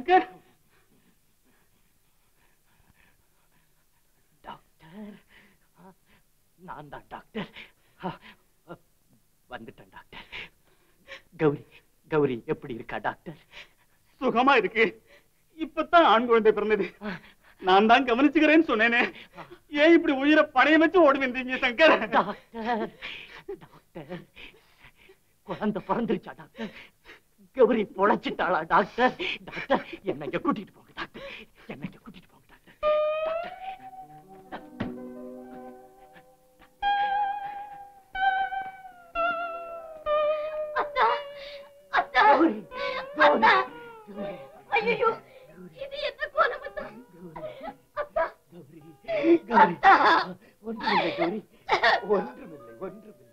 Shankar. Doctor, நான் தான் doctor. வந்துட்டேன் டாக்டர். கௌரி, கௌரி எப்படி இருக்கா டாக்டர்? சுகமா இருக்கு. இப்பதான் ஆண் குழந்தை பிறந்தது. நான் தான் கவனிச்சுக்கிறேன்னு சொன்னேனே. ஏன் இப்படி உயிரை பணைய வச்சு ஓடி வந்தீங்க சங்கர்? டாக்டர், டாக்டர், குழந்தை பிறந்துருச்சா டாக்டர்? கௌரி பொழைச்சிட்டாளா டாக்டர்? டாக்டர், என்ன இங்க கூட்டிட்டு போங்க டாக்டர். என்ன இங்க கூட்டிட்டு போங்க டாக்டர். டாக்டர், அத்தா, அத்தா, அத்தா, ஐயோ, இது என்ன கோலம் அத்தா? அத்தா, அத்தா, ஒன்றுமில்லை கௌரி, ஒன்றுமில்லை, ஒன்றுமில்லை.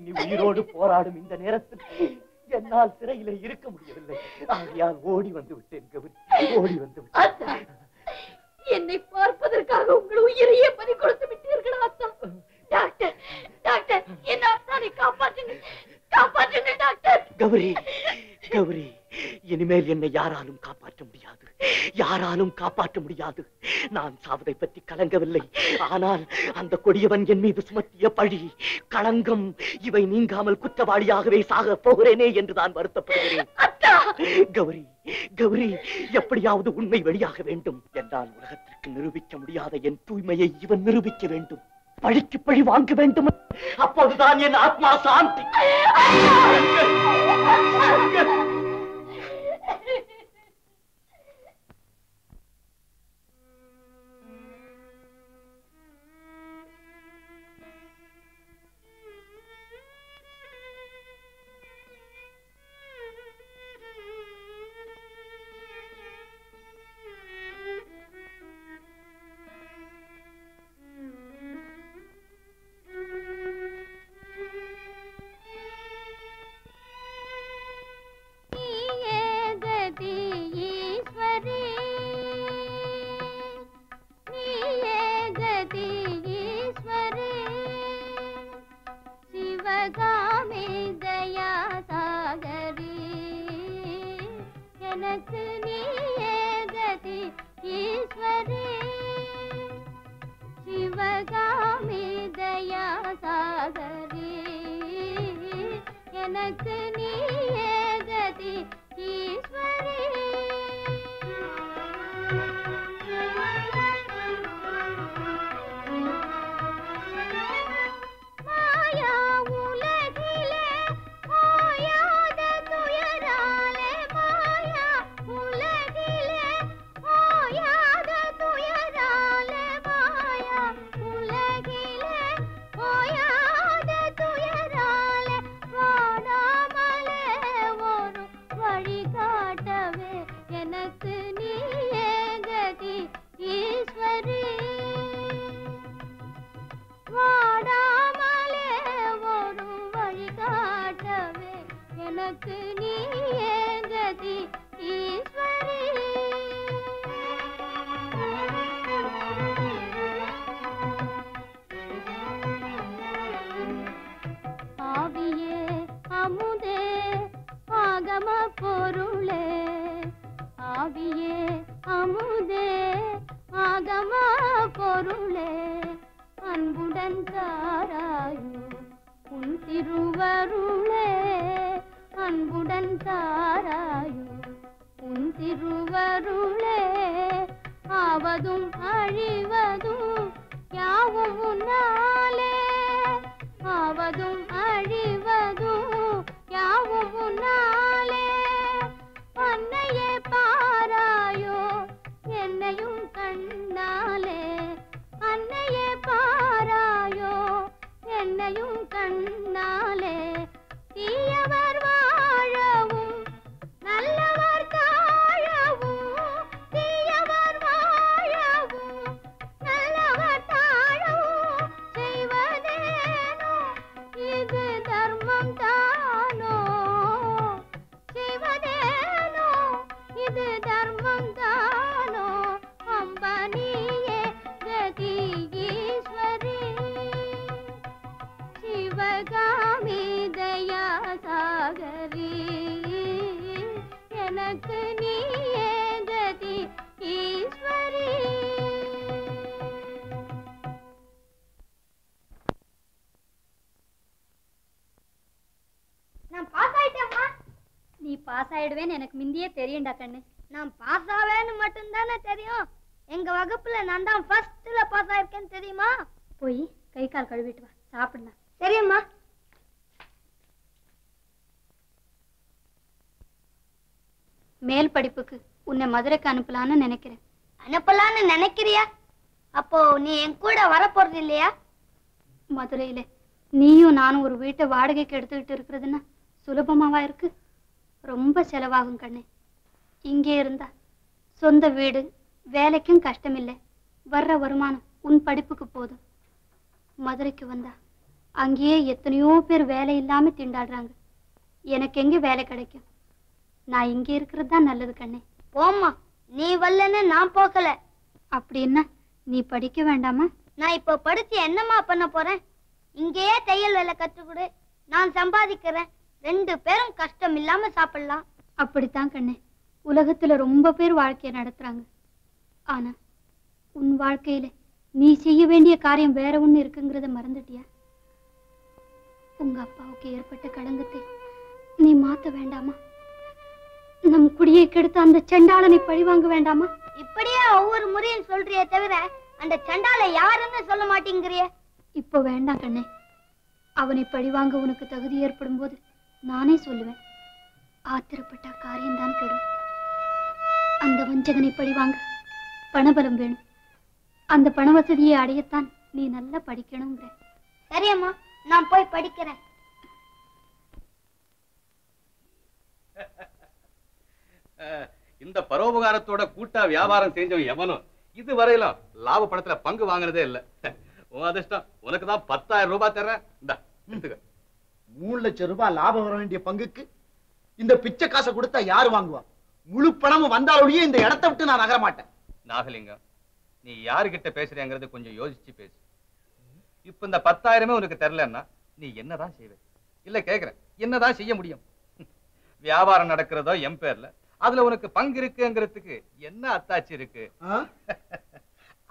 நீ உயிரோடு போராடும் இந்த நேரத்தில் என்னால் சிறையில இருக்க முடியவில்லை. ஆகையால் ஓடி வந்து விட்டேன் கௌரி, ஓடி வந்து விட்டேன். என்னை பார்ப்பதற்காக உங்கள் உயிரையே பறி கொடுத்து விட்டீர்களா அத்தா? டாக்டர், டாக்டர், என்ன அத்தானை காப்பாற்றுங்க, காப்பாற்றுங்க டாக்டர். கௌரி, கௌரி, இனிமேல் என்னை யாராலும் காப்பாற்ற முடியாது, யாராலும் காப்பாற்ற முடியாது. நான் சாவதை பற்றி கலங்கவில்லை. ஆனால் அந்த கொடியவன் என் மீது சுமத்திய பழி, களங்கம், இவை நீங்காமல் குற்றவாளியாகவே சாக போகிறேனே என்று நான் வருத்தப்படுகிறேன். கௌரி, கௌரி, எப்படியாவது உண்மை வெளியாக வேண்டும். என்னால் உலகத்திற்கு நிரூபிக்க முடியாத என் தூய்மையை இவன் நிரூபிக்க வேண்டும். பழிக்கு பழி வாங்க வேண்டும். அப்போதுதான் என் ஆத்மா சாந்தி. எனக்கு நீயே பாஸ் ஆயிடுவேன்னு எனக்கு முந்தியே தெரியும்டா கண்ணு. நான் பாஸ் ஆவேன்னு மட்டும்தானே தெரியும். எங்க வகுப்புல நான் தான் ஃபர்ஸ்ட்ல பாஸ் ஆயிருக்கேன்னு தெரியுமா? போய் கை கால் கழுவிட்டு வா, சாப்பிடலாம். சரிம்மா. மேல் படிப்புக்கு உன்னை மதுரைக்கு அனுப்பலான்னு நினைக்கிறேன். அனுப்பலான்னு நினைக்கிறியா? அப்போ நீ என் கூட வர போறது இல்லையா? மதுரையில நீயும் நானும் ஒரு வீட்டை வாடகைக்கு எடுத்துக்கிட்டு இருக்கிறதுன்னா சுலபமாவா இருக்கு? ரொம்ப செலவாகும் கண்ணு. இங்கே இருந்தா சொந்த வீடு, வேலைக்கும் கஷ்டமில்லை, வர்ற வருமானம் உன் படிப்புக்கு போதும். மதுரைக்கு வந்தா அங்கேயே எத்தனையோ பேர் வேலை இல்லாம திண்டாடுறாங்க. எனக்கு எங்க வேலை கிடைக்கும்? நான் இங்கே இருக்கிறது தான் நல்லது கண்ணே. போம்மா, நீ வரலன்னு நான் போகல. அப்படின்னா நீ படிக்க வேண்டாமா? நான் இப்போ படிச்சு என்னம்மா பண்ண போறேன்? இங்கேயே தையல் வேலை கற்றுக்கொடு, நான் சம்பாதிக்கிறேன், 2 பேரும் கஷ்டம் இல்லாம சாப்பிடலாம். அப்படித்தான் கண்ணே, உலகத்துல ரொம்ப பேர் வாழ்க்கையை நடத்துறாங்க. ஆனா உன் வாழ்க்கையில நீ செய்ய வேண்டிய காரியம் வேற ஒண்ணு இருக்குங்கிறத மறந்துட்டியா? உங்க அப்பாவுக்கு ஏற்பட்ட களங்கத்தை நீ மாத்த வேண்டாமா? நம் குடியை கெடுத்த அந்த சண்டாளனை பழி வாங்க வேண்டாமா? இப்படியே ஒவ்வொரு முறையும் சொல்றியே தவிர அந்த சண்டாளை யாருன்னு சொல்ல மாட்டேங்கிறிய. இப்போ வேண்டாம் கண்ணே, அவனை பழி வாங்க உனக்கு தகுதி ஏற்படும் போது நானே சொல்லுவேன். ஆத்திரப்பட்ட காரியம்தான் கெடும். அந்த வஞ்சகனை பழி வாங்க பணபலம் வேணும். அந்த பண வசதியை அடையத்தான் நீ நல்லா படிக்கணுங்கிற. சரியம்மா, நான் போய் படிக்கிறேன். இந்த பரோபகாரத்தோட கூட்டா வியாபாரம் செஞ்சவன் எவனும் இதுவரையிலும் லாப பணத்துல பங்கு வாங்கினதே இல்ல. உன் அதிர்ஷ்டம், உனக்கு தான் 10,000 ரூபாய் தர்றேன். இந்தா, எடுத்துக்க. 3 லட்சம் ரூபாய் லாபம் வர வேண்டிய பங்குக்கு இந்த பிச்சை காசை கொடுத்தா யாரு வாங்குவா? முழு பணமும் வந்தாலொழியே இந்த இடத்தை விட்டு நான் நகர மாட்டேன். நாகலிங்கம், நீ யாருகிட்ட பேசுறேங்கிறது கொஞ்சம் யோசிச்சு பேசு. இப்ப இந்த 10,000 உனக்கு தரலன்னா நீ என்னதான் செய்வே? இல்ல கேக்குறேன், என்னதான் செய்ய முடியும்? வியாபாரம் நடக்கிறதோ என் பேர்ல, அதுல உனக்கு பங்கு இருக்குங்கிறதுக்கு என்ன அத்தாட்சி இருக்கு?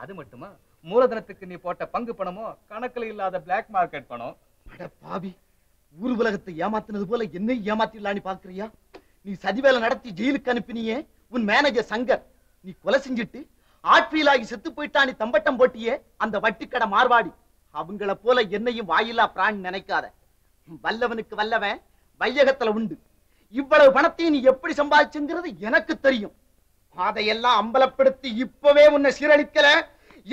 அது மட்டுமா, மூலதனத்துக்கு நீ போட்ட பங்கு பணமோ கணக்குல இல்லாத பிளாக் மார்க்கெட் பணம். அட பாவி, ஊர் உலகத்தை ஏமாத்தினது போல என்னை ஏமாத்திடலான்னு பாக்குறியா? நீ சதிவேலை நடத்தி ஜெயிலுக்கு அனுப்பினியே உன் மேனேஜர் சங்கர், நீ கொலை செஞ்சுட்டு ஆட்பியில் ஆகி செத்து போயிட்டானி தம்பட்டம் போட்டியே அந்த வட்டிக்கடை மார்வாடி, அவங்கள போல என்னையும் வாயிலா பிராணி நினைக்காத. வல்லவனுக்கு வல்லவன் வையகத்துல உண்டு. இவ்வளவு பணத்தையும் நீ எப்படி சம்பாதிச்சுங்கிறது எனக்கு தெரியும். அதையெல்லாம் அம்பலப்படுத்தி இப்பவே உன்னை சீரழிக்கல.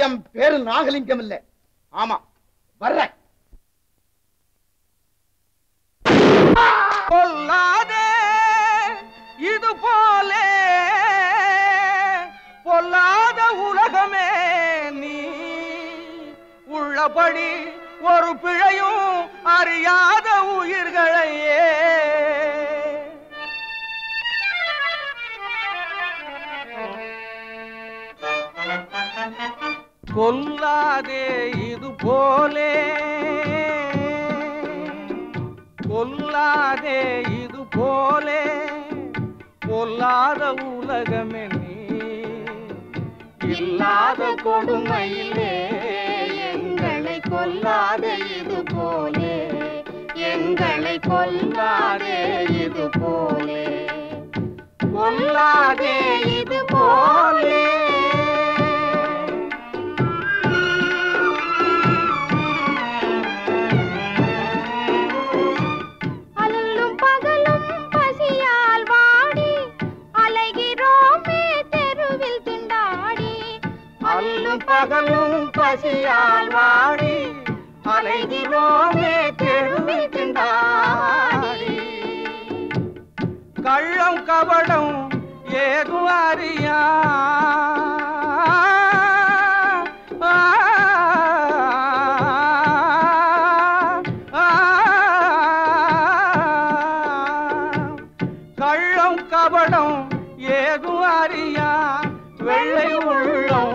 என் பேரு நாகலிங்கம் இல்ல. ஆமா, வர்றேன். பொல்லாதே இது போலே பொல்லாத உலகமே, நீ உள்ளபடி ஒரு பிழையும் அறியாத உயிர்களையே கொல்லாதே இது போலே கொல்லாதே இது போலே பொல்லாத உலகமே, நீ இல்லாத கொடுமையிலே எங்களை கொல்லாதே இது போலே, எங்களை கொல்லாதே இது போலே, கொல்லாதே இது போலே. பகலும் பசியால் வாடி அலைகிறோமே தெருவில் திண்டாடி, கள்ளம் கபடம் ஏது அறியா கள்ளம் கபடம் ஏது அறியா வெள்ளை உள்ளம்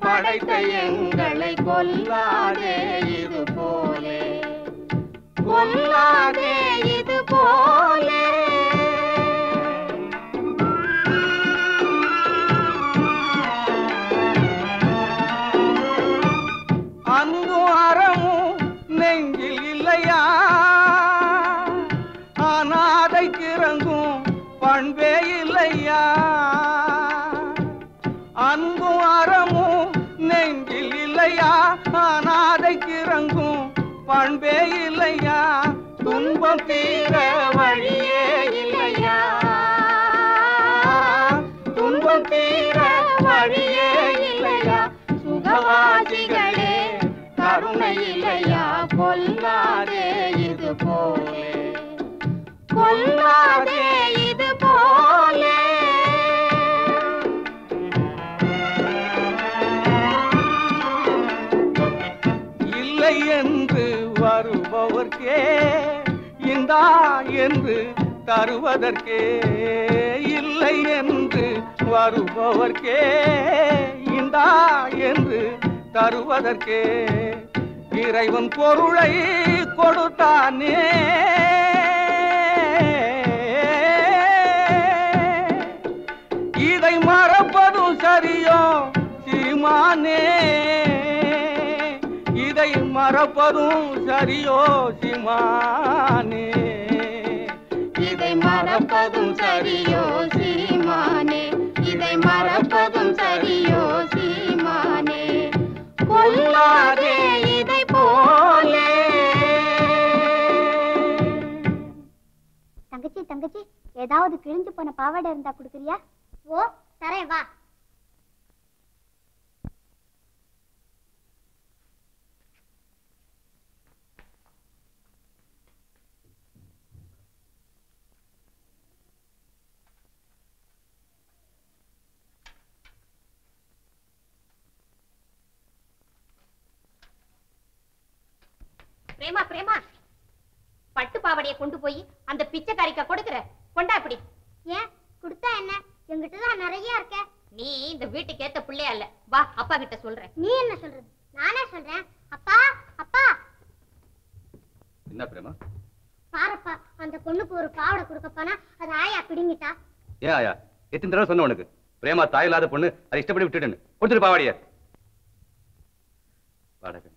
படைத்த எங்களை கொல்லாதே இது போலே, கொல்லாதே இது போலே. அன்பும் அறமும் நெஞ்சில் இல்லையா? அநாதைக்கு இறங்கும் பண்பே இல்லையா அன்பும் அறமும் நெஞ்சில் இல்லையா அநாதைக்கு இறங்கும் பண்பே இல்லையா துன்பம் தீர வழியே இல்லையா துன்பம் தீர வழியே இல்லையா சுகவாசிகளே கருணை இல்லையா கொல்லாதே இது போலே கொல்லாதே இது போலே இல்லை என்று வருபவர்க்கே இந்தா என்று தருவதற்கே இல்லை என்று வருபவர்க்கே இந்தா என்று தருவதற்கே இறைவன் பொருளை கொடுத்தானே இதை மறப்பதும் சரியோ சீமானே இதை மறப்பதும் சரியோ சீமானே இதை மறப்பதும் சரியோ சீமானே இதை மறப்பதும் சரியோ சீமானே கொல்லாதே இதை போலே தங்கச்சி தங்கச்சி ஏதாவது கிழிஞ்சு போன பாவாடை இருந்தா குடுக்குறியா? ஓ தரேன் வா. பிரேமா பிரேமா பட்டு பாவடைய கொண்டு போய் அந்த பிச்சைக்காரிக்க கொடுக்குற கொண்டா இப்படி. ஏன் கொடுத்தா என்ன? என்கிட்ட தான் நிறைய இருக்க. நீ இந்த வீட்டுக்கு ஏத்த பிள்ளையா இல்ல. வா அப்பா கிட்ட சொல்றேன். நீ என்ன சொல்றது? நானே சொல்றேன். அப்பா அப்பா. என்ன பிரேமா? பாருப்பா அந்த பொண்ணுக்கு ஒரு பாவாடை கொடுக்க போனா அது ஆயா பிடிங்கிட்டா. ஏன் ஆயா எத்தனை தடவை சொன்ன உனக்கு பிரேமா தாய் இல்லாத பொண்ணு அதை இஷ்டப்படி விட்டுட்டு கொடுத்துட்டு பாவாடிய வாடகை.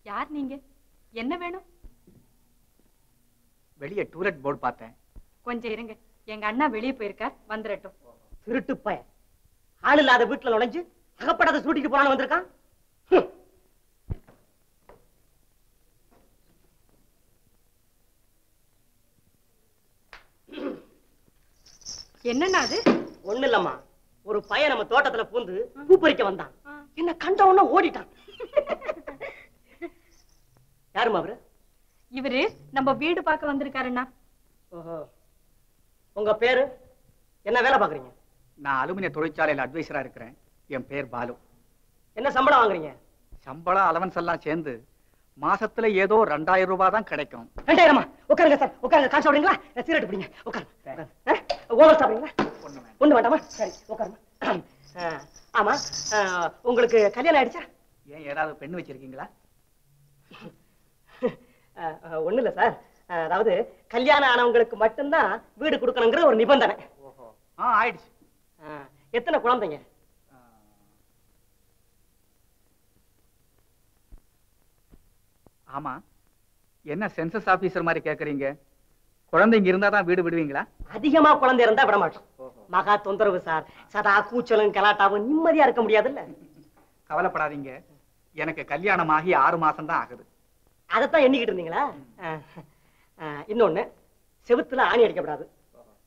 யார் நீங்க? என்ன வேணும்? வெளியே டூலெட் போர்டு பார்த்தேன். கொஞ்சம் இருங்க, எங்க அண்ணா வெளியே போயிருக்கார், வந்துடட்டும். திருட்டு பையன் ஆள் இல்லாத வீட்டுல நுழைஞ்சு அகப்படாத சூட்டிட்டு போறான்னு வந்திருக்கான். என்னன்னா அது? ஒண்ணு இல்லம்மா, ஒரு பையன் நம்ம தோட்டத்துல பூந்து பூ பறிக்க வந்தான். என்ன கண்ட உடனே ஓடிட்டான். யாருமா அவரு? இவரு நம்ம வீடு பார்க்க வந்திருக்காருண்ணா. ஓஹோ, உங்க பேரு என்ன? வேலை பாக்குறீங்க? நான் அலுமினிய தொழிற்சாலையில் அட்வைசரா இருக்கிறேன். என் பேர் பாலு. என்ன சம்பளம் வாங்குறீங்க? சம்பளம் அலவன்ஸ் எல்லாம் சேர்ந்து மாசத்துல ஏதோ 2000 ரூபாய் தான் கிடைக்கும். 2000? உட்காருங்க சார், உட்காருங்க. காசு சாப்பிடுறீங்களா? சிகரெட் பிடிங்க, உட்காருங்க. ஓவர் சாப்பிடுறீங்களா? ஒண்ணு வேண்டாமா? சரி உட்காருங்க. ஆமா, உங்களுக்கு கல்யாணம் ஆயிடுச்சா? ஏன் ஏதாவது பெண்ணு வச்சிருக்கீங்களா? ஒண்ணு இல்ல சார், அதாவது கல்யாணம் ஆனவங்களுக்கு மட்டும்தான் வீடு கொடுக்கணுங்கிற ஒரு நிபந்தனை. ஓஹோ, ஆயிடுச்சு. எத்தனை குழந்தைங்க? ஆமா, என்ன சென்சஸ் ஆபீசர் மாதிரி கேக்குறீங்க? குழந்தைங்க இருந்தா தான் வீடு விடுவீங்களா? அதிகமா குழந்தை இருந்தா விட மாட்டோம். மகா தொந்தரவு சார். சதா கூச்சலும் கலாட்டாவும் நிம்மதியா இருக்க முடியாதுல்ல. கவலைப்படாதீங்க, எனக்கு கல்யாணம் ஆகி 6 மாசம் தான் ஆகுது. அதைத்தான் எண்ணிக்கிட்டு இருந்தீங்களா? இன்னொன்னு, செவுத்துல ஆணி அடிக்கப்படாது.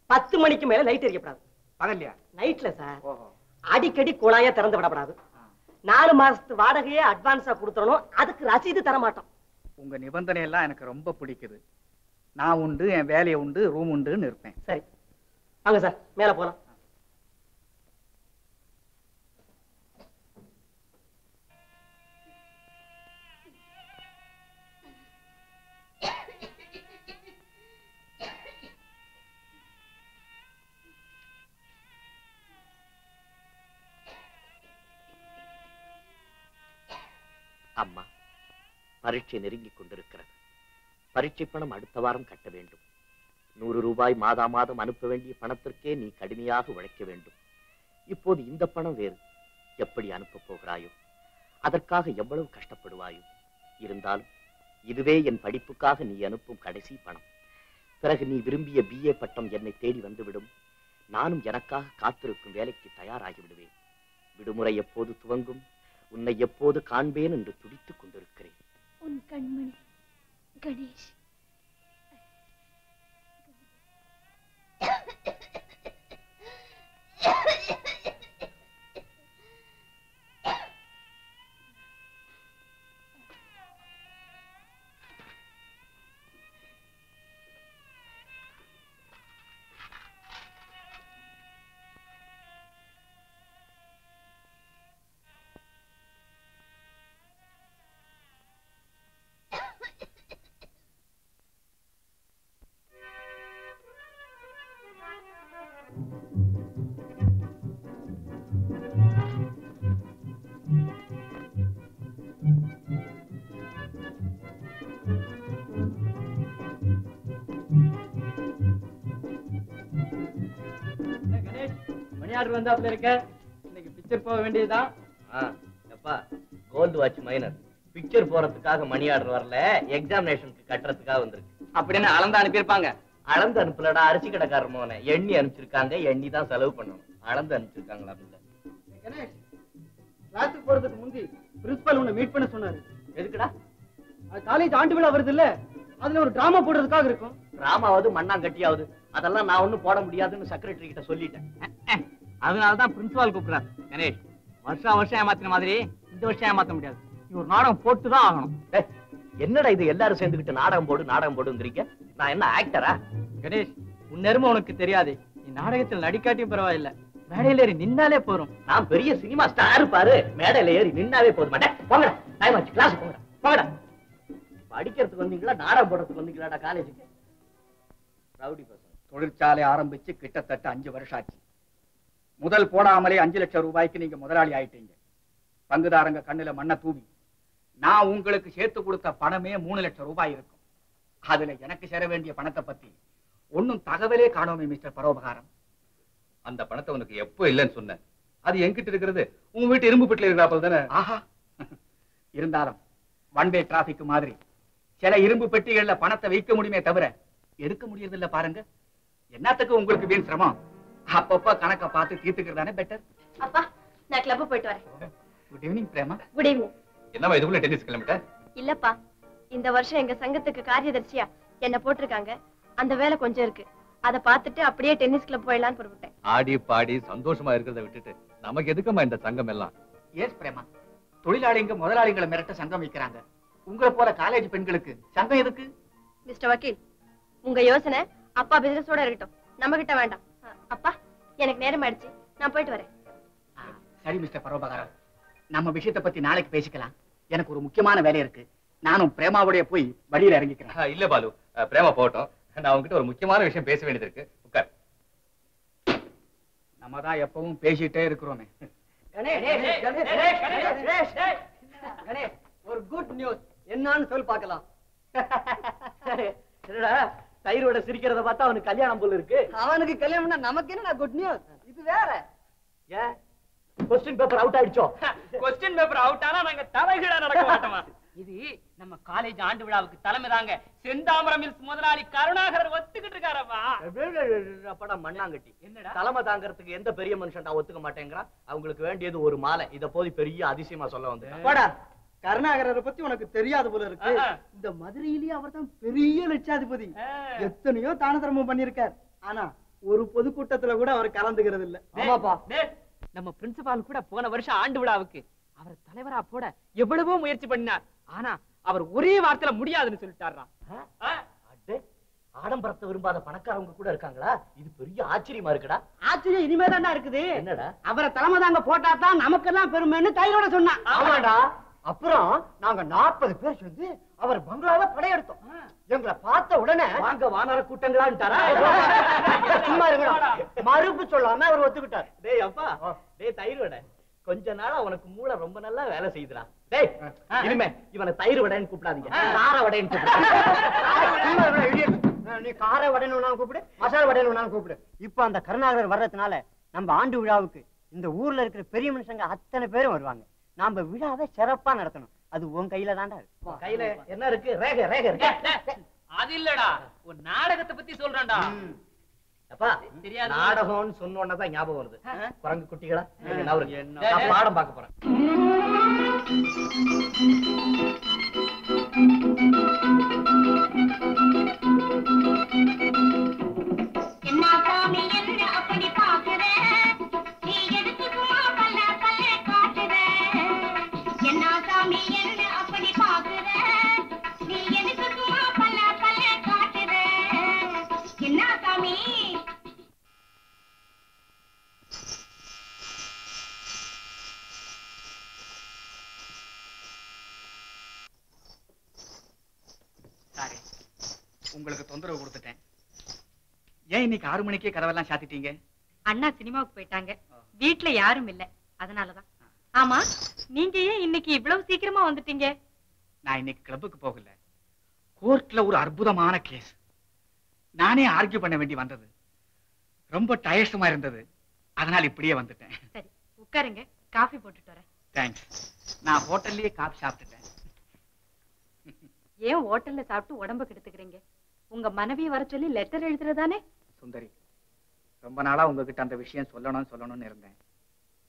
10 மணிக்கு மேல லைட் எரிக்கப்படாது. பகல்லையா? நைட்ல சார். அடிக்கடி குழாய திறந்து விடப்படாது. 4 மாசத்து வாடகையே அட்வான்ஸா கொடுத்துறணும். அதுக்கு ரசீது தர மாட்டோம். உங்க நிபந்தனை எல்லாம் எனக்கு ரொம்ப பிடிக்குது. நான் உண்டு, என் வேலையை உண்டு, ரூம் உண்டுன்னு இருப்பேன். சரி, வாங்க சார் மேல போலாம். அம்மா, பரீட்சை நெருங்கிக் கொண்டிருக்கிறது. பரீட்சை பணம் அடுத்த வாரம் கட்ட வேண்டும். 100 ரூபாய் மாதா மாதம் அனுப்ப வேண்டிய பணத்திற்கே நீ கடுமையாக உழைக்க வேண்டும். இப்போது இந்த பணம் வேறு. எப்படி அனுப்பப் போகிறாயோ, அதற்காக எவ்வளவு கஷ்டப்படுவாயோ. இருந்தாலும் இதுவே என் படிப்புக்காக நீ அனுப்பும் கடைசி பணம். பிறகு நீ விரும்பிய BA பட்டம் என்னை தேடி வந்துவிடும். நானும் எனக்காக காத்திருக்கும் வேலைக்கு தயாராகி விடுவேன். விடுமுறை எப்போது துவங்கும், உன்னை எப்போது காண்பேன் என்று துடித்துக் கொண்டிருக்கிறேன். உன் கண்மணி கணேஷ். மணியாளர் வந்தாப்புல இருக்க. இன்னைக்கு பிக்சர் போக வேண்டியதுதான். எப்பா, கோல்டு வாட்ச் மைனர் பிக்சர் போறதுக்காக மணி ஆர்டர் வரல, எக்ஸாமினேஷனுக்கு கட்டுறதுக்காக வந்திருக்கு. அப்படின்னு அளந்து அனுப்பியிருப்பாங்க. அளந்து அனுப்பலடா, அரிசி கடைக்காரர் மோன எண்ணி அனுப்பிச்சிருக்காங்க. எண்ணி தான் செலவு பண்ணணும். அளந்து அனுப்பிச்சிருக்காங்களா? கணேஷ், கிளாஸுக்கு போறதுக்கு முந்தி பிரின்சிபல் உன்னை மீட் பண்ண சொன்னாரு. எதுக்குடா? காலேஜ் ஆண்டு விழா வருது இல்ல, அதுல ஒரு டிராமா போடுறதுக்காக இருக்கும். டிராமாவது மண்ணாங்கட்டியாவது அதெல்லாம் நான் ஒண்ணும் போட முடியாதுன்னு செக்ரட்டரி கிட்ட சொல்லிட்டேன். அதனாலதான் பிரின்சிபால் கூப்பிடுறாரு. கணேஷ், வருஷம் ஏமாத்தின மாதிரி இந்த வருஷம் ஏமாத்த முடியாது. நீ ஒரு நாடகம் போட்டுதான் ஆகணும். என்னடா இது, எல்லாரும் சேர்ந்துக்கிட்டு நாடகம் போடுங்கிறீங்க? நான் என்ன ஆக்டரா? கணேஷ், உன் நேர்மை உனக்கு தெரியாது. நீ நாடகத்தில் நடிக்காட்டியும் பரவாயில்ல, மேடையில ஏறி நின்னாலே போறோம். நான் பெரிய சினிமா ஸ்டார் பாரு, மேடையில ஏறி நின்னாவே போதும். மாட்டேன், போங்கடா, டைம் ஆச்சு, கிளாஸ் போங்கடா, போங்கடா. படிக்கிறதுக்கு வந்தீங்களா, நாடகம் போடுறதுக்கு வந்தீங்களாடா காலேஜுக்கு? ரவுடி பசங்க. தொழிற்சாலை ஆரம்பிச்சு கிட்டத்தட்ட 5 வருஷம் ஆச்சு. முதல் போடாமலே 5 லட்சம் ரூபாய்க்கு நீங்க முதலாளி ஆயிட்டீங்க. பங்குதாரங்க கண்ணுல மண்ணை தூவி நான் உங்களுக்கு சேர்த்து கொடுத்த பணமே 3 லட்சம் ரூபாய் இருக்கும். அதுல எனக்கு சேர வேண்டிய பணத்தை பத்தி ஒன்னும் தகவலே காணோமே மிஸ்டர் பரோபகாரம். அந்த பணத்தை உனக்கு எப்போ இல்லைன்னு சொன்ன, அது என்கிட்ட இருக்கிறது உங்க வீட்டு இரும்பு பெட்டில இருக்கிறாப்ப தானே. ஆஹா, இருந்தாலும் ஒன் வே டிராபிக் மாதிரி சில இரும்பு பெட்டிகள்ல பணத்தை வைக்க முடியுமே தவிர எடுக்க முடியறது இல்ல பாருங்க. என்னத்துக்கு உங்களுக்கு வீண் சிரமம்? அப்பப்ப கணக்க பார்த்து தீர்த்துக்கிறதானே பெட்டர். அப்பா, நான் கிளப் போயிட்டு வரேன். Good evening Prema. Good evening. என்னவா இதுக்குள்ள டென்னிஸ் கிளம்பிட்ட? இல்லப்பா, இந்த வருஷம் எங்க சங்கத்துக்கு காரியதர்சியா என்ன போட்டிருக்காங்க. அந்த வேலை கொஞ்சம் இருக்கு. அதை பார்த்துட்டு அப்படியே டென்னிஸ் கிளப் போயிடலான்னு புறப்பட்டேன். ஆடி பாடி சந்தோஷமா இருக்கிறத விட்டுட்டு நமக்கு எதுக்குமா இந்த சங்கம் எல்லாம்? எஸ் பிரேமா, தொழிலாளிங்க முதலாளிகளை மிரட்ட சங்கம் வைக்கிறாங்க. உங்களை போல காலேஜ் பெண்களுக்கு சங்கம் எதுக்கு? மிஸ்டர் வக்கீல், உங்க யோசனை அப்பா பிசினஸோட இருக்கட்டும், நம்ம கிட்ட வேண்டாம். அப்பா, எனக்கு நேரம் ஆயிடுச்சு, நான் போயிட்டு வரேன். சரி மிஸ்டர் பரோபகாரம், நம்ம விஷயத்தை பத்தி நாளைக்கு பேசிக்கலாம். எனக்கு ஒரு முக்கியமான வேலை இருக்கு. நானும் பிரேமாவுடைய போய் வழியில இறங்கிக்கிறேன். இல்ல பாலு, பிரேமா போகட்டும். நான் உங்ககிட்ட ஒரு முக்கியமான விஷயம் பேச வேண்டியது இருக்கு. உட்கார். நம்ம தான் எப்பவும் பேசிட்டே இருக்கிறோமே. ஒரு குட் நியூஸ் என்னன்னு சொல்லி பார்க்கலாம். தயிரோட சிரிக்கிறத பார்த்தா அவனுக்கு கல்யாணம் போல இருக்கு. அவனுக்கு கல்யாணம்னா நமக்கு என்ன குட் நியூஸ்? இது வேற. ஏன் கொஸ்டின் பேப்பர் அவுட் ஆயிடுச்சோ? கொஸ்டின் பேப்பர் அவுட் ஆனா நாங்க தலைகீழா நடக்க மாட்டோமா? இது நம்ம காலேஜ் ஆண்டு விழாவுக்கு தலைமை தாங்க செந்தாமரம் மில்ஸ் முதலாளி கருணாகரர் ஒத்துக்கிட்டு இருக்காரப்பா. அப்படா மண்ணாங்கட்டி, என்னடா தலைமை தாங்கறதுக்கு எந்த பெரிய மனுஷன் ஒத்துக்க மாட்டேங்கிறான்? அவங்களுக்கு வேண்டியது ஒரு மாலை. இத போய் பெரிய அதிசயமா சொல்ல வந்து கருணாகரரை பத்தி உனக்கு தெரியாது போல இருக்கு. இந்த மதுரையிலேயே அவர் தான் பெரிய லட்சாதிபதி. எத்தனையோ தான தர்மம் பண்ணிருக்கார். ஆனா ஒரு பொதுக்கூட்டத்துல கூட அவர் கலந்துக்கிறது இல்ல. ஆமாப்பா, நம்ம பிரின்சிபால் கூட போன வருஷம் ஆண்டு விழாவுக்கு அவர் தலைவரா போட எவ்வளவோ முயற்சி பண்ணினார். ஆனா அவர் ஒரே வார்த்தையில முடியாதுன்னு சொல்லிட்டாரா. ஆடம்பரத்தை விரும்பாத பணக்காரவங்க கூட இருக்காங்களா? இது பெரிய ஆச்சரியமா இருக்குடா. ஆச்சரியம் இனிமே தான்டா இருக்குது. என்னடா? அவரை தலைமை தாங்க போட்டா தான் நமக்கெல்லாம் பெருமைன்னு தைரோட சொன்னான். ஆமாடா. அப்புறம் நாங்க 40 பேர் சேர்ந்து அவர் பங்களாவை படையெடுத்தோம். எங்களை பார்த்த உடனே வாங்க வானர கூட்டங்களான்ட்டாரா? சும்மா இருங்கடா. மறுப்பு சொல்லாம அவர் ஒத்துக்கிட்டார். டேய் அப்பா, டேய் தயிரோட கொஞ்ச நாளா உனக்கு மூளை ரொம்ப நல்லா வேலை செய்யுதுடா. டேய் இனிமே இவனை தயிர் வடைன்னு கூப்பிடாதீங்க, கார வடைன்னு கூப்பிடு. நீ கார வடைன்னு கூப்பிடு, மசாலா வடைன்னு கூப்பிடு. இப்ப அந்த கருணாகரர் வர்றதுனால நம்ம ஆண்டு விழாவுக்கு இந்த ஊர்ல இருக்கிற பெரிய மனுஷங்க அத்தனை பேரும் வருவாங்க. நாம விழாவை சிறப்பா நடத்தணும். அது உன் கையில தான்டா இருக்கு. கையில என்ன இருக்கு? ரேகை ரேகை இருக்கு. அது இல்லடா, ஒரு நாடகத்தை பத்தி சொல்றேன்டா. அப்பா தெரியாது. நாடகம்னு சொன்ன உடனே தான் ஞாபகம் வருது. குரங்கு குட்டிகளா நான் பாடம் பார்க்க போறேன். உங்களுக்கு தொந்தரவு கொடுத்துட்டேன். ஏன் இன்னைக்கு 6 மணிக்கே கதவெல்லாம் சாத்திட்டீங்க? அண்ணா சினிமாவுக்கு போயிட்டாங்க, வீட்டுல யாரும் இல்ல, அதனாலதான். ஆமா, நீங்க ஏன் இன்னைக்கு இவ்வளவு சீக்கிரமா வந்துட்டீங்க? நான் இன்னைக்கு கிளப்புக்கு போகல. கோர்ட்ல ஒரு அற்புதமான கேஸ். நானே ஆர்கியூ பண்ண வேண்டி வந்தது. ரொம்ப டயர்ஸமா இருந்தது, அதனால இப்படியே வந்துட்டேன். சரி உட்காருங்க, காஃபி போட்டுட்டு வரேன். தேங்க்ஸ். நான் ஹோட்டல்லயே காஃபி சாப்பிட்டுட்டேன். ஏன் ஹோட்டல்ல சாப்பிட்டு உடம்பு கெடுத்துக்கிறீங்க? உங்க மனைவியை வர சொல்லி லெட்டர் எழுதுறதானே? சுந்தரி, ரொம்ப நாளா உங்ககிட்ட அந்த விஷயம் சொல்லணும்னு இருந்தேன்.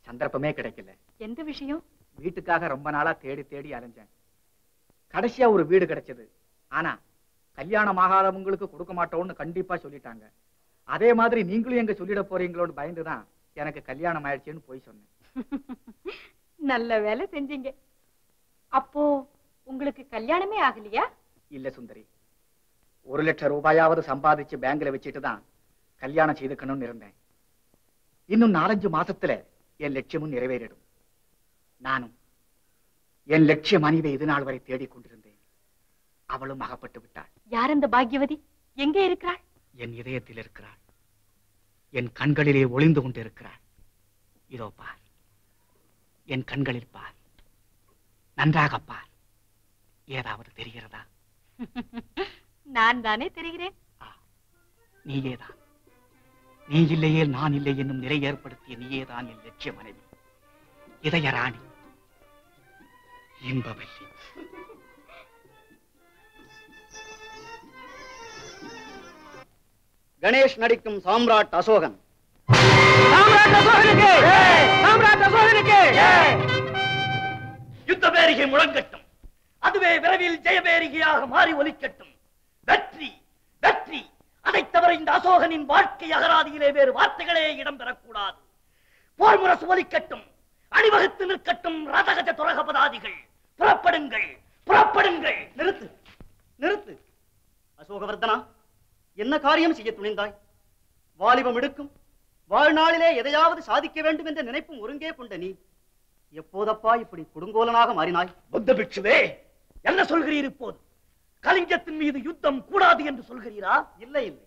சந்தர்ப்பமே கிடைக்கல. எந்த விஷயம்? வீட்டுக்காக ரொம்ப நாளா தேடி தேடி அலைஞ்சேன். கடைசியா ஒரு வீடு கிடைச்சது. ஆனா கல்யாணம் ஆகாதவங்களுக்கு கொடுக்க மாட்டோம்னு கண்டிப்பா சொல்லிட்டாங்க. அதே மாதிரி நீங்களும் எங்க சொல்லிட போறீங்களோன்னு பயந்துதான் எனக்கு கல்யாணம் ஆயிடுச்சுன்னு போய் சொன்னேன். நல்ல வேலை செஞ்சீங்க. அப்போ உங்களுக்கு கல்யாணமே ஆகலையா? இல்ல சுந்தரி, 1 லட்சம் ரூபாயாவது சம்பாதிச்சு பேங்க்ல வச்சுட்டு தான் கல்யாணம் செய்துக்கணும்னு இருந்தேன். இன்னும் 4-5 மாசத்துல என் லட்சியமும் நிறைவேறிடும். நானும் என் லட்சிய மனைவி இது நாள் வரை தேடிக் கொண்டிருந்தேன். அவளும் அகப்பட்டு விட்டாள். யார் அந்த பாக்யவதி? எங்கே இருக்கிறாள்? என் இதயத்தில் இருக்கிறாள். என் கண்களிலே ஒளிந்து கொண்டு இருக்கிறாள். இதோ பார், என் கண்களில் பார், நன்றாக பார். ஏதாவது தெரிகிறதா? நான் தானே தெரிகிறேன். நீயேதான். நீ இல்லையே நான் இல்லை என்னும் நிலை ஏற்படுத்திய நீயேதான் என் லட்சிய மனைவி, இதய ராணி, இன்பவல்லி. கணேஷ் நடிக்கும் சாம்ராட் அசோகன். யுத்த பேரிகை முழங்கட்டும், அதுவே விரைவில் ஜெயபேரிகையாக மாறி ஒலிக்கட்டும். வெற்றி வெற்றி. அதைத் தவிர இந்த அசோகனின் வாழ்க்கை அகராதியிலே வேறு வார்த்தைகளே இடம்பெறக்கூடாது. போர் முரசு ஒலிக்கட்டும், அணிவகுத்து நிற்கட்டும் ரதகஜ துரகபதாதிகள். புறப்படுங்கள் புறப்படுங்கள். நிறுத்து நிறுத்து. அசோகவர்தனா, என்ன காரியம் செய்ய துணிந்தாய்? வாலிபம் எடுக்கும் வாழ்நாளிலே எதையாவது சாதிக்க வேண்டும் என்ற நினைப்பும் ஒருங்கே கொண்ட நீ எப்போதப்பா இப்படி கொடுங்கோலனாக மாறினாய்? புத்த பிட்சுவே, என்ன சொல்கிறீர் இப்போது? கலிங்கத்தின் மீது யுத்தம் கூடாது என்று சொல்கிறீரா? இல்லை இல்லை,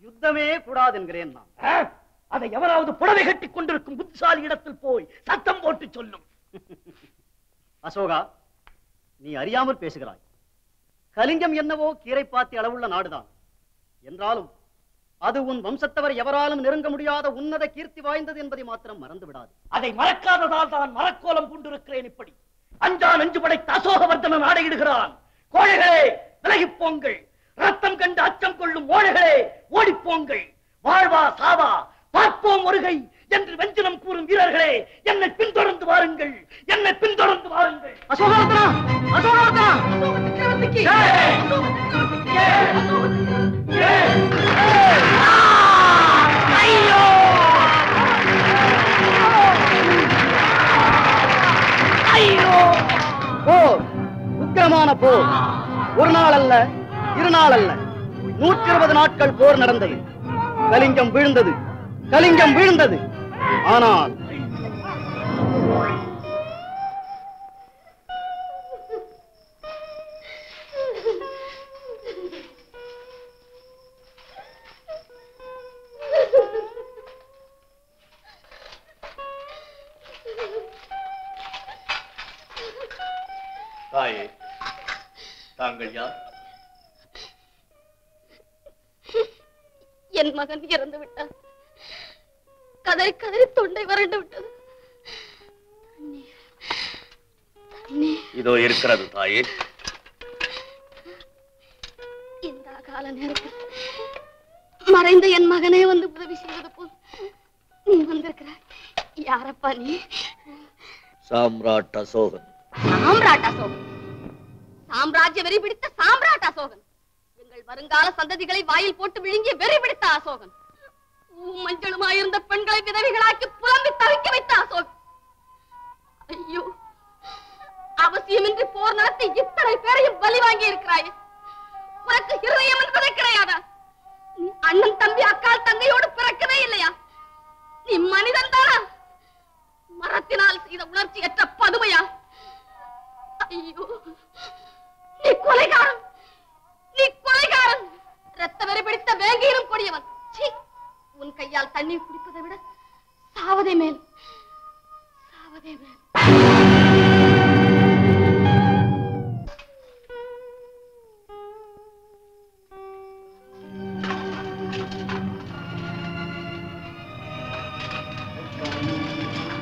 யுத்தமே கூடாது என்கிறேன் நான். அதை எவராவது புடவை கட்டிக் கொண்டிருக்கும் புத்திசாலி இடத்தில் போய் சத்தம் போட்டு சொல்லும். அசோகா, நீ அறியாமல் பேசுகிறாய். கலிங்கம் என்னவோ கீரை பாத்தி அளவுள்ள நாடுதான். என்றாலும் அது உன் வம்சத்தவர் எவராலும் நெருங்க முடியாத உன்னத கீர்த்தி வாய்ந்தது என்பதை மாத்திரம் மறந்து விடாது. அதை மறக்காததால் தான் மரக்கோலம் கொண்டிருக்கிறேன். இப்படி அஞ்சா நெஞ்சு படைத்த அசோகவர்தனன் ஆடையிடுகிறான். கோழைகளே விலகிப் போங்கள். ரத்தம் கண்டு அச்சம் கொள்ளும் ஓழைகளே ஓடிப்போங்கள். வாழ்வா சாவா பார்ப்போம் ஒருகை என்று வெஞ்சினம் கூறும் வீரர்களே, என்னை பின்தொடர்ந்து வாருங்கள், என்னை பின்தொடர்ந்து வாருங்கள். அசோகவர்தனா, அசோகவர்தனா, ஐயோ! ஐயோ! போர், உக்கிரமான போர். ஒரு நாள் அல்ல, 2 நாள் அல்ல, 120 நாட்கள் போர் நடந்தது. கலிங்கம் வீழ்ந்தது, கலிங்கம் வீழ்ந்தது. ஆனால் தாயே, தாங்கள் யார்? என் மகன் இறந்து விட்டார். கதறி கதறி தொண்டை வறண்டு விட்டது. இதோ இருக்கிறது தாயே. இந்த அகால நேரத்தில் மறைந்த என் மகனே வந்து உதவி செய்வது போல் நீ வந்திருக்கிறாய். யாரப்பா நீ? சாம்ராட் அசோகன். சாம்ராட் அசோகன், சாம்ராஜ்ய வெறி பிடித்த சாம்ராட் அசோகன், எங்கள் வருங்கால சந்ததிகளை வாயில் போட்டு விழுங்கிய வெறி பிடித்த அசோகன், மஞ்சளுமாயிருந்த பெண்களை விதவிகளாக்கி புலம்பி தவிக்க வைத்த அசோகன். ஐயோ, அவசியமின்றி போர் நடத்தி இத்தனை பேரையும் பலி வாங்கி இருக்கிறாயே. உனக்கு இருதயம் என்பதே கிடையாதா? நீ அண்ணன் தம்பி அக்கால் தங்கையோடு பிறக்கவே இல்லையா? நீ மனிதன் தானா? மரத்தினால் செய்த உணர்ச்சியற்ற பதுமையா? ஐயோ, நீ கொலைகாரன், நீ கொலைகாரன், ரத்த வெறி பிடித்த வேங்கையிலும் கொடியவன். உன் கையால் தண்ணீர் குடிப்பதை விட சாவதே மேல், சாவதே மேல்.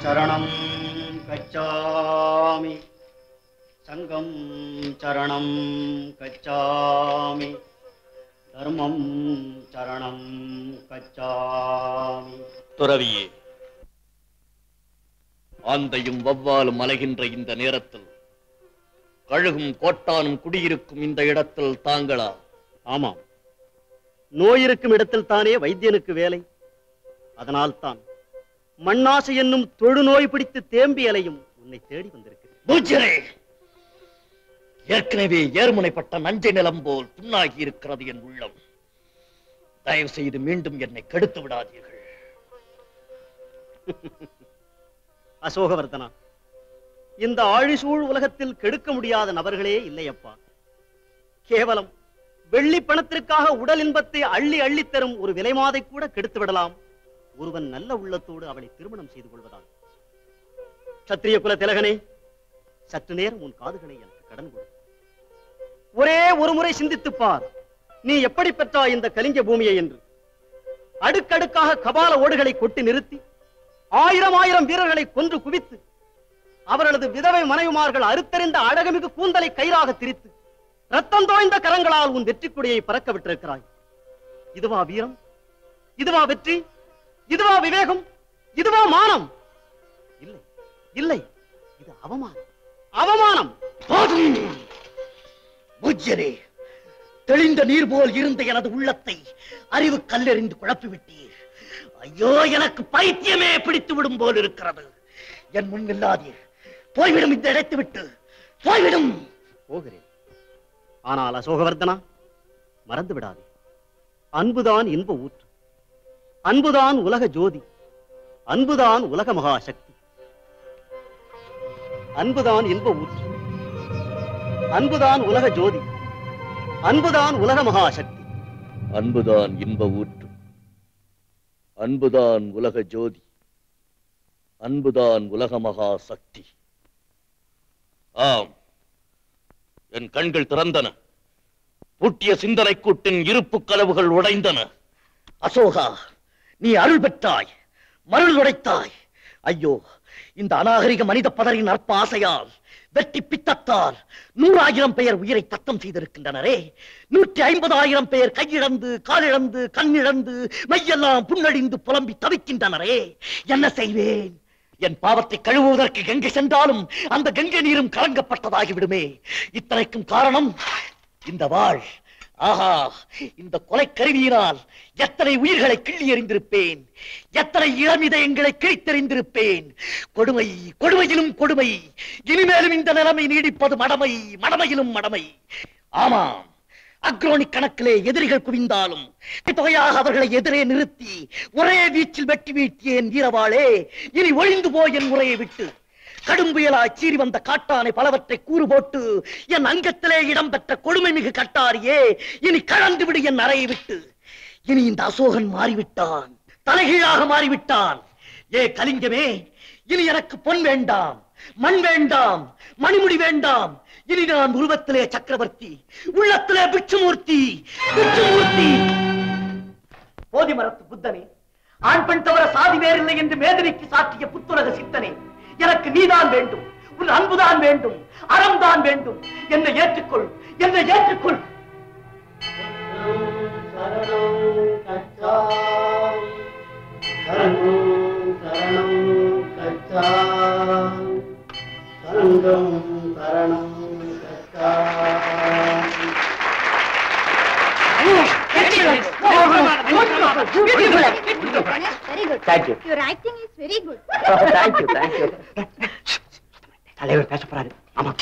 சரணம் கச்சாமி, சங்கம் சரணம் கச்சாமி, தர்மம் சரணம் கச்சாமி. துறவியே, ஆந்தையும் வவ்வாலும் அலைகின்ற இந்த நேரத்தில் கழுகும் கோட்டானும் குடியிருக்கும் இந்த இடத்தில் தாங்களா? ஆமாம், நோயிருக்கும் இடத்தில் தானே வைத்தியனுக்கு வேலை. அதனால் தான் மண்ணாசை என்னும் தொழுநோய் பிடித்து தேம்பி அலையும் உன்னை தேடி வந்திருக்கிறேன். ஏற்கனவே ஏர்முனைப்பட்ட நஞ்சை நிலம் போல் புண்ணாகி இருக்கிறது என் உள்ளம். தயவு செய்து மீண்டும் என்னை கெடுத்து விடாதீர்கள். அசோகவர்தனா, இந்த ஆழிசூழ் உலகத்தில் கெடுக்க முடியாத நபர்களே இல்லையப்பா. கேவலம் வெள்ளி பணத்திற்காக உடல் இன்பத்தை அள்ளி அள்ளி தரும் ஒரு விலைமாதை கூட கெடுத்து விடலாம் ஒருவன் நல்ல உள்ளத்தோடு அவளை திருமணம் செய்து கொள்வதால். சத்திரிய குல திலகனே, சற்று நேரம் உன் காதுகளை எனக்கு கடன் கொடு. ஒரே ஒரு முறை சிந்தித்துப் பார், நீ எப்படி பெற்றாய் இந்த கலிங்க பூமியை என்று. அடுக்கடுக்காக கபால ஓடுகளை கொட்டி நிறுத்தி 1000 வீரர்களை கொன்று குவித்து அவர்களது விதவை மனைவிமார்கள் அறுத்தறிந்த அழகுமிகு கூந்தலை கயிறாக திரித்து ரத்தம் தோய்ந்த கரங்களால் உன் வெற்றி கொடியை பறக்க விட்டிருக்கிறாய். இதுவா வீரம்? இதுவா வெற்றி? இதுவா விவேகம்? இதுவா மானம்? இல்லை இல்லை, இது அவமானம், அவமானம். பூஜ்யரே, தெளிந்த நீர் போல் இருந்த எனது உள்ளத்தை அறிவு கல்லெறிந்து குழப்பிவிட்டீர். ஐயோ, எனக்கு பைத்தியமே பிடித்து விடும் போல் இருக்கிறது. என் முன் இல்லாதீர். போய்விடும், இந்த இடத்தை விட்டு போய்விடும். போகிறேன். ஆனால் அசோகவர்தனா, மறந்து விடாதே, அன்புதான் இன்ப ஊற்று, அன்புதான் உலக ஜோதி, அன்புதான் உலக மகாசக்தி. அன்புதான் இன்ப ஊற்று, அன்புதான் உலக ஜோதி, அன்புதான் உலக மகாசக்தி. அன்புதான் இன்ப ஊற்று, அன்புதான் உலக ஜோதி, அன்புதான் உலக மகாசக்தி. ஆம், என் கண்கள் திறந்தன. பூட்டிய சிந்தனை கூட்டின் இருப்பு கதவுகள் உடைந்தன. அசோகா, நீ அருள் பெற்றாய், மருள் உடைத்தாய். ஐயோ, இந்த அநாகரிக மனித பதரின் அற்ப ஆசையால், வெட்டி பித்தத்தால் 100,000 பேர் உயிரை தத்தம் செய்திருக்கின்றனரே. 150,000 பேர் கையிழந்து, காலிழந்து, கண்ணிழந்து, மையெல்லாம் புண்ணடிந்து புலம்பி தவிக்கின்றனரே. என்ன செய்வேன்? என் பாவத்தை கழுவுவதற்கு கங்கை சென்றாலும் அந்த கங்கை நீரும் கலங்கப்பட்டதாகிவிடுமே. இத்தனைக்கும் காரணம் இந்த வாழ். ஆஹா, இந்த கொலை கருவியினால் எத்தனை உயிர்களை கிள்ளி எறிந்திருப்பேன், எத்தனை இளமிதயங்களை கிழித்தெறிந்திருப்பேன். கொடுமை, கொடுமையிலும் கொடுமை. இனிமேலும் இந்த நிலைமை நீடிப்பது மடமை, மடமையிலும் மடமை. ஆமாம், அக்ரோனி கணக்கிலே எதிரிகள் குவிந்தாலும் தொகையாக அவர்களை எதிரே நிறுத்தி ஒரே வீச்சில் வெட்டி வீழ்த்தியேன் வீரவாளே. இனி ஒழிந்து போய் என் முறையை விட்டு. கடும் புயலாய் சீறி வந்த காட்டானை பலவற்றை கூறு போட்டு என் அங்கத்திலே இடம்பெற்ற கொடுமை மிகு கட்டாரியே, இனி கலந்து விடு என் அறையை விட்டு. இனி இந்த அசோகன் மாறிவிட்டான், தலைகீழாக மாறிவிட்டான். ஏ கலிங்கமே, இனி எனக்கு பொன் வேண்டாம், மண் வேண்டாம், மணிமுடி வேண்டாம். இனி நான் உருவத்திலே சக்கரவர்த்தி, உள்ளத்திலே பிட்சுமூர்த்தி. பிட்சுமூர்த்தி. போதி மரத்து புத்தனே, ஆண் பெண் தவிர சாதி வேறில்லை என்று மேதினிக்கு சாற்றிய புத்துலக சித்தனே, எனக்கு நீதான் வேண்டும், உன் அன்புதான் வேண்டும், அறம்தான் வேண்டும். என்னை ஏற்றுக்கொள், என்னை ஏற்றுக்கொள். Very good. Thank you. Your acting is very good. Thank you, thank you. தலைவர் பேச போறாரு. ஆமா.